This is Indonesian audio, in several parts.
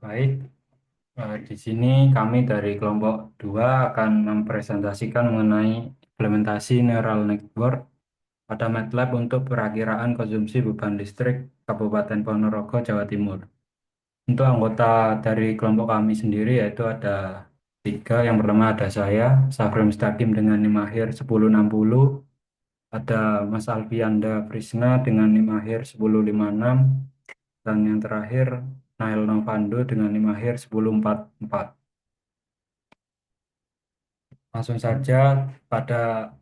Baik, di sini kami dari kelompok 2 akan mempresentasikan mengenai implementasi neural network pada MATLAB untuk perakiraan konsumsi beban listrik Kabupaten Ponorogo, Jawa Timur. Untuk anggota dari kelompok kami sendiri yaitu ada tiga. Yang pertama ada saya, Safri Mustaqim dengan NIM akhir 1060, ada Mas Alfianda Prisna dengan NIM akhir 1056, dan yang terakhir Nail Novando dengan NIM akhir 1044. Langsung saja pada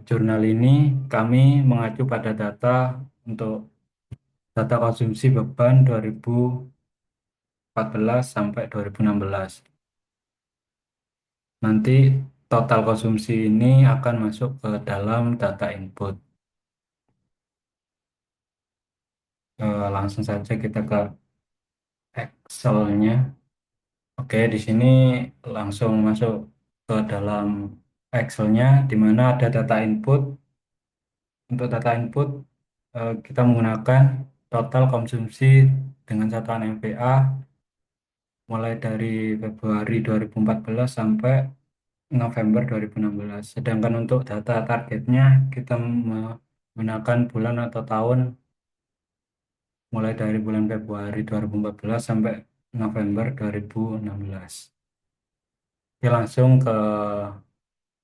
jurnal ini kami mengacu pada data untuk data konsumsi beban 2014 sampai 2016. Nanti total konsumsi ini akan masuk ke dalam data input. Langsung saja kita ke Excel-nya. Oke, di sini langsung masuk ke dalam Excel-nya, di mana ada data input. Untuk data input, kita menggunakan total konsumsi dengan satuan MPa mulai dari Februari 2014 sampai November 2016. Sedangkan untuk data targetnya, kita menggunakan bulan atau tahun mulai dari bulan Februari 2014 sampai November 2016. Oke, langsung ke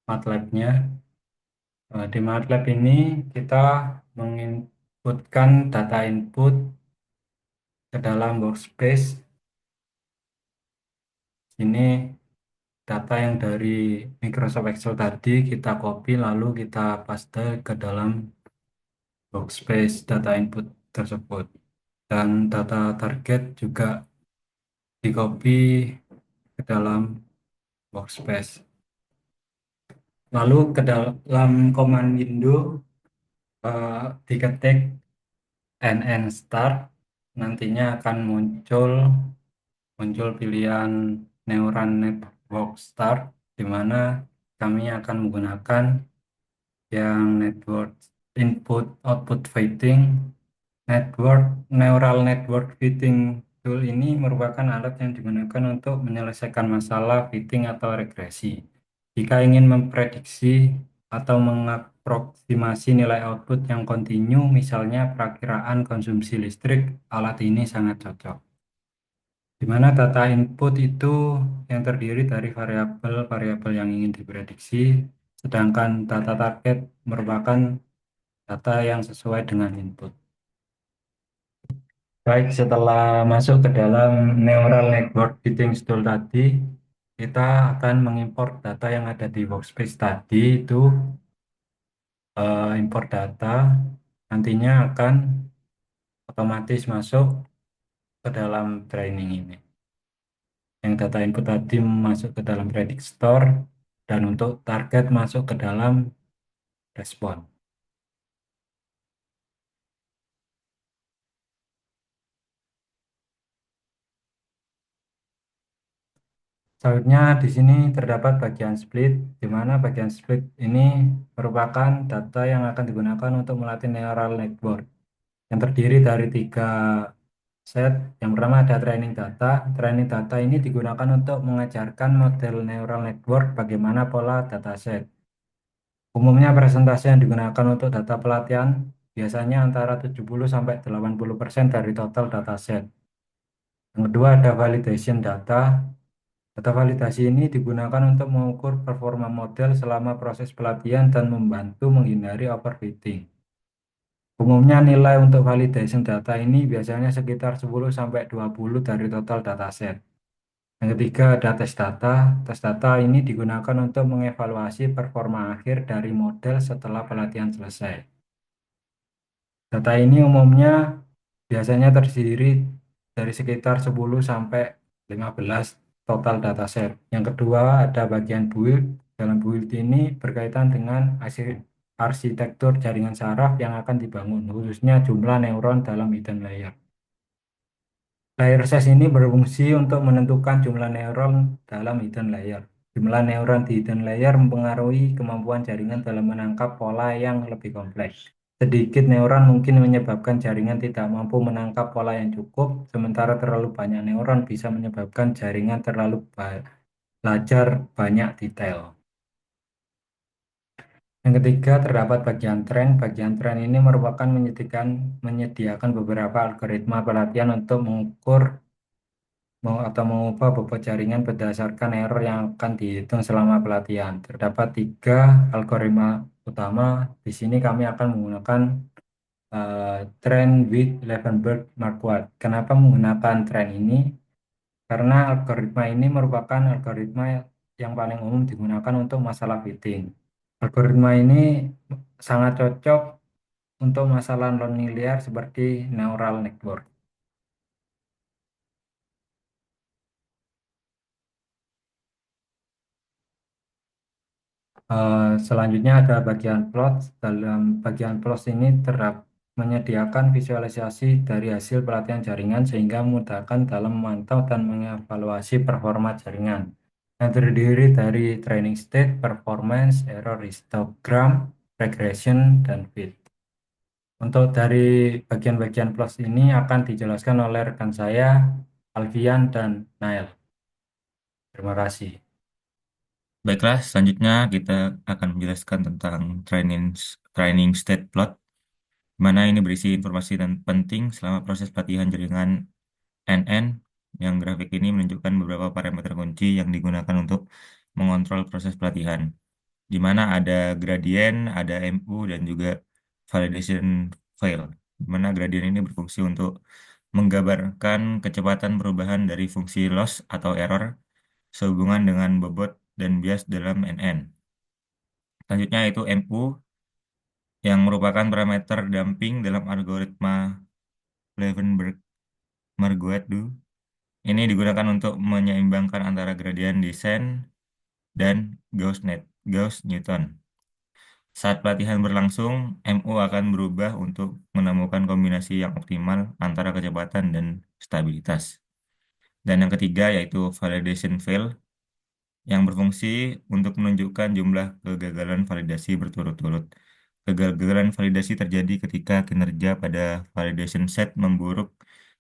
MATLAB-nya. Di MATLAB ini kita menginputkan data input ke dalam workspace. Ini data yang dari Microsoft Excel tadi kita copy lalu kita paste ke dalam workspace data input tersebut. Dan data target juga di copy ke dalam workspace. Lalu ke dalam command window diketik NN start, nantinya akan muncul pilihan neural network start, di mana kami akan menggunakan yang network input output fitting. Neural network fitting tool ini merupakan alat yang digunakan untuk menyelesaikan masalah fitting atau regresi. Jika ingin memprediksi atau mengaproksimasi nilai output yang kontinu, misalnya perakiraan konsumsi listrik, alat ini sangat cocok. Di mana data input itu yang terdiri dari variabel-variabel yang ingin diprediksi, sedangkan data target merupakan data yang sesuai dengan input. Baik, setelah masuk ke dalam neural network fitting tool tadi, kita akan mengimport data yang ada di workspace tadi itu import data, nantinya akan otomatis masuk ke dalam training ini. Yang data input tadi masuk ke dalam predict store, dan untuk target masuk ke dalam respon. Selanjutnya di sini terdapat bagian split, di mana bagian split ini merupakan data yang akan digunakan untuk melatih neural network yang terdiri dari 3 set. Yang pertama ada training data. Training data ini digunakan untuk mengajarkan model neural network bagaimana pola dataset. Umumnya presentasi yang digunakan untuk data pelatihan biasanya antara 70-80% dari total dataset. Yang kedua ada validation data. Data validasi ini digunakan untuk mengukur performa model selama proses pelatihan dan membantu menghindari overfitting. Umumnya nilai untuk validation data ini biasanya sekitar 10-20 dari total dataset. Yang ketiga ada tes data. Tes data ini digunakan untuk mengevaluasi performa akhir dari model setelah pelatihan selesai. Data ini umumnya biasanya terdiri dari sekitar 10-15 total dataset. Yang kedua ada bagian build. Dalam build ini berkaitan dengan arsitektur jaringan saraf yang akan dibangun, khususnya jumlah neuron dalam hidden layer. Layer size ini berfungsi untuk menentukan jumlah neuron dalam hidden layer. Jumlah neuron di hidden layer mempengaruhi kemampuan jaringan dalam menangkap pola yang lebih kompleks. Sedikit neuron mungkin menyebabkan jaringan tidak mampu menangkap pola yang cukup, sementara terlalu banyak neuron bisa menyebabkan jaringan terlalu belajar banyak detail. Yang ketiga, terdapat bagian tren. Bagian tren ini merupakan menyediakan beberapa algoritma pelatihan untuk mengukur atau mengubah bobot jaringan berdasarkan error yang akan dihitung selama pelatihan. Terdapat tiga algoritma utama. Di sini kami akan menggunakan tren with Levenberg Marquardt. Kenapa menggunakan tren ini? Karena algoritma ini merupakan algoritma yang paling umum digunakan untuk masalah fitting. Algoritma ini sangat cocok untuk masalah nonlinear seperti neural network. Selanjutnya ada bagian plot. Dalam bagian plot ini menyediakan visualisasi dari hasil pelatihan jaringan sehingga memudahkan dalam memantau dan mengevaluasi performa jaringan. Yang terdiri dari training state, performance, error histogram, regression, dan fit. Untuk dari bagian-bagian plot ini akan dijelaskan oleh rekan saya, Alfian dan Nael. Terima kasih. Baiklah, selanjutnya kita akan menjelaskan tentang training state plot, di mana ini berisi informasi dan penting selama proses pelatihan jaringan NN, yang grafik ini menunjukkan beberapa parameter kunci yang digunakan untuk mengontrol proses pelatihan, di mana ada gradien, ada MU, dan juga validation fail, di mana gradien ini berfungsi untuk menggambarkan kecepatan perubahan dari fungsi loss atau error sehubungan dengan bobot dan bias dalam NN. Selanjutnya itu MU yang merupakan parameter damping dalam algoritma Levenberg-Marguerite. Ini digunakan untuk menyeimbangkan antara gradien descent dan Gauss-Newton. Saat pelatihan berlangsung, MU akan berubah untuk menemukan kombinasi yang optimal antara kecepatan dan stabilitas. Dan yang ketiga yaitu validation fail, yang berfungsi untuk menunjukkan jumlah kegagalan validasi berturut-turut. Kegagalan validasi terjadi ketika kinerja pada validation set memburuk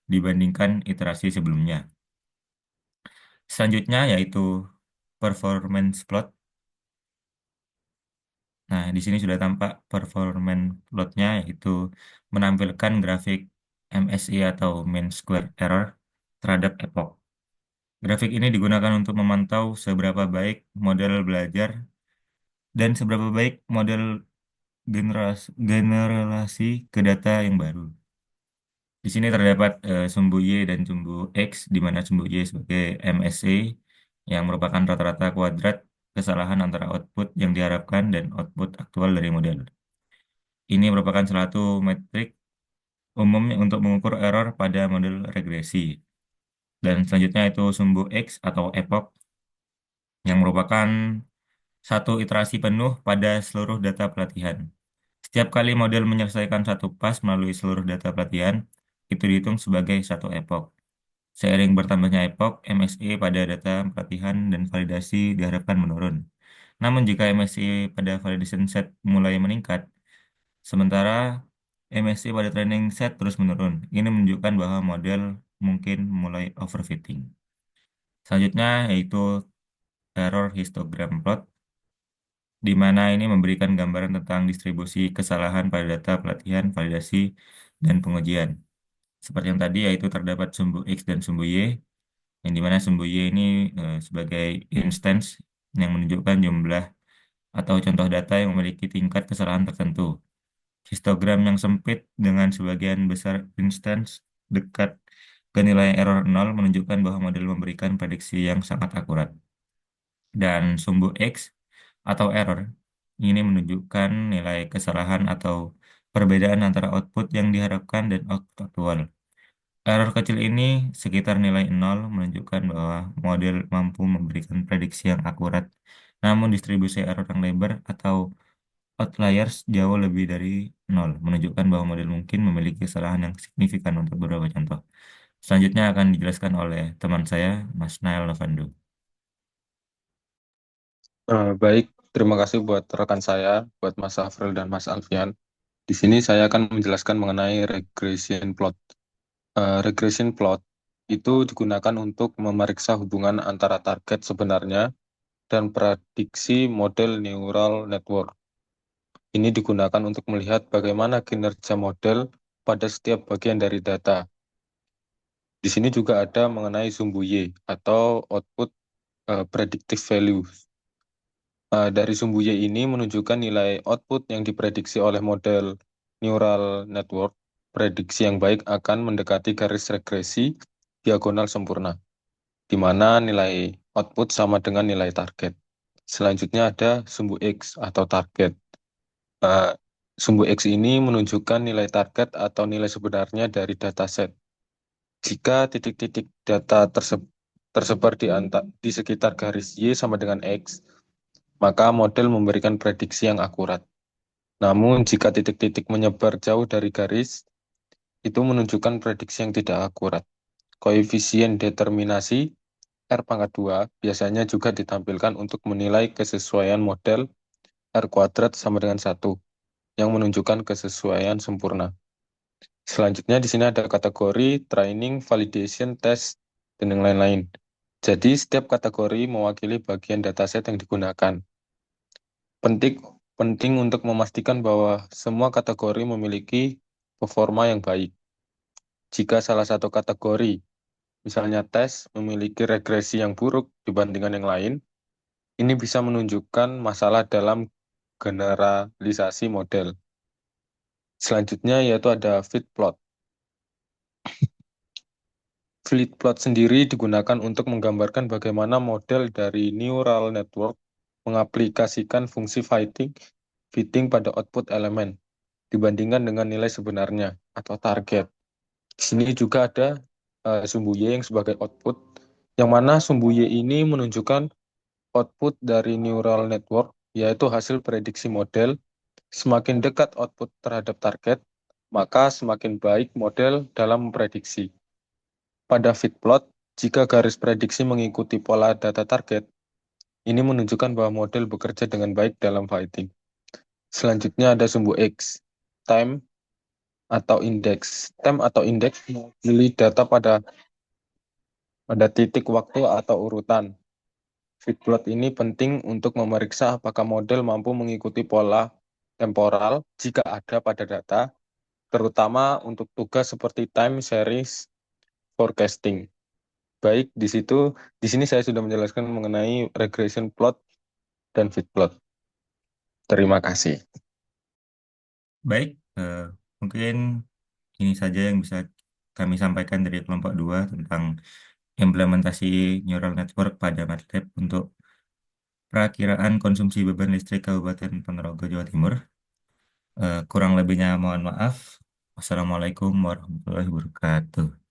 dibandingkan iterasi sebelumnya. Selanjutnya yaitu performance plot. Nah, di sini sudah tampak performance plotnya, yaitu menampilkan grafik MSI atau mean square error terhadap epoch. Grafik ini digunakan untuk memantau seberapa baik model belajar dan seberapa baik model generasi ke data yang baru. Di sini terdapat sumbu Y dan sumbu X, di mana sumbu Y sebagai MSE yang merupakan rata-rata kuadrat kesalahan antara output yang diharapkan dan output aktual dari model. Ini merupakan salah satu metrik umum untuk mengukur error pada model regresi. Dan selanjutnya itu sumbu X atau epoch yang merupakan satu iterasi penuh pada seluruh data pelatihan. Setiap kali model menyelesaikan satu pas melalui seluruh data pelatihan, itu dihitung sebagai satu epoch. Seiring bertambahnya epoch, MSE pada data pelatihan dan validasi diharapkan menurun. Namun jika MSE pada validation set mulai meningkat, sementara MSE pada training set terus menurun, ini menunjukkan bahwa model mungkin mulai overfitting. Selanjutnya yaitu error histogram plot, di mana ini memberikan gambaran tentang distribusi kesalahan pada data pelatihan, validasi, dan pengujian. Seperti yang tadi, yaitu terdapat sumbu X dan sumbu Y, yang dimana sumbu Y ini sebagai instance yang menunjukkan jumlah atau contoh data yang memiliki tingkat kesalahan tertentu. Histogram yang sempit dengan sebagian besar instance dekat ke nilai error 0 menunjukkan bahwa model memberikan prediksi yang sangat akurat. Dan sumbu X atau error ini menunjukkan nilai kesalahan atau perbedaan antara output yang diharapkan dan output aktual. Error kecil ini sekitar nilai 0 menunjukkan bahwa model mampu memberikan prediksi yang akurat, namun distribusi error yang lebar atau outliers jauh lebih dari 0, menunjukkan bahwa model mungkin memiliki kesalahan yang signifikan untuk beberapa contoh. Selanjutnya akan dijelaskan oleh teman saya, Mas Nael Novando. Baik, terima kasih buat rekan saya, buat Mas Afril dan Mas Alfian. Di sini saya akan menjelaskan mengenai regression plot. Regression plot itu digunakan untuk memeriksa hubungan antara target sebenarnya dan prediksi model neural network. Ini digunakan untuk melihat bagaimana kinerja model pada setiap bagian dari data. Di sini juga ada mengenai sumbu Y atau output predictive value. Dari sumbu Y ini menunjukkan nilai output yang diprediksi oleh model neural network. Prediksi yang baik akan mendekati garis regresi diagonal sempurna, di mana nilai output sama dengan nilai target. Selanjutnya ada sumbu X atau target. Uh, Sumbu X ini menunjukkan nilai target atau nilai sebenarnya dari dataset. Jika titik-titik data tersebar di sekitar garis Y sama dengan X, maka model memberikan prediksi yang akurat. Namun, jika titik-titik menyebar jauh dari garis, itu menunjukkan prediksi yang tidak akurat. Koefisien determinasi R pangkat 2 biasanya juga ditampilkan untuk menilai kesesuaian model R kuadrat sama dengan 1, yang menunjukkan kesesuaian sempurna. Selanjutnya di sini ada kategori training, validation, test, dan yang lain-lain. Jadi setiap kategori mewakili bagian dataset yang digunakan. Penting penting untuk memastikan bahwa semua kategori memiliki performa yang baik. Jika salah satu kategori, misalnya tes, memiliki regresi yang buruk dibandingkan yang lain, ini bisa menunjukkan masalah dalam generalisasi model. Selanjutnya yaitu ada fit plot. Fit plot sendiri digunakan untuk menggambarkan bagaimana model dari neural network mengaplikasikan fungsi fitting pada output elemen dibandingkan dengan nilai sebenarnya atau target. Di sini juga ada sumbu Y yang sebagai output, yang mana sumbu Y ini menunjukkan output dari neural network, yaitu hasil prediksi model. Semakin dekat output terhadap target, maka semakin baik model dalam memprediksi. Pada fit plot, jika garis prediksi mengikuti pola data target, ini menunjukkan bahwa model bekerja dengan baik dalam fighting. Selanjutnya ada sumbu X, time atau indeks. Time atau indeks mewakili data pada titik waktu atau urutan. Feedplot ini penting untuk memeriksa apakah model mampu mengikuti pola temporal jika ada pada data, terutama untuk tugas seperti time series forecasting. Baik, di sini saya sudah menjelaskan mengenai regression plot dan feedplot. Terima kasih. Baik, mungkin ini saja yang bisa kami sampaikan dari kelompok 2 tentang implementasi neural network pada MATLAB untuk perakiraan konsumsi beban listrik Kabupaten Ponorogo, Jawa Timur. Kurang lebihnya mohon maaf. Wassalamualaikum warahmatullahi wabarakatuh.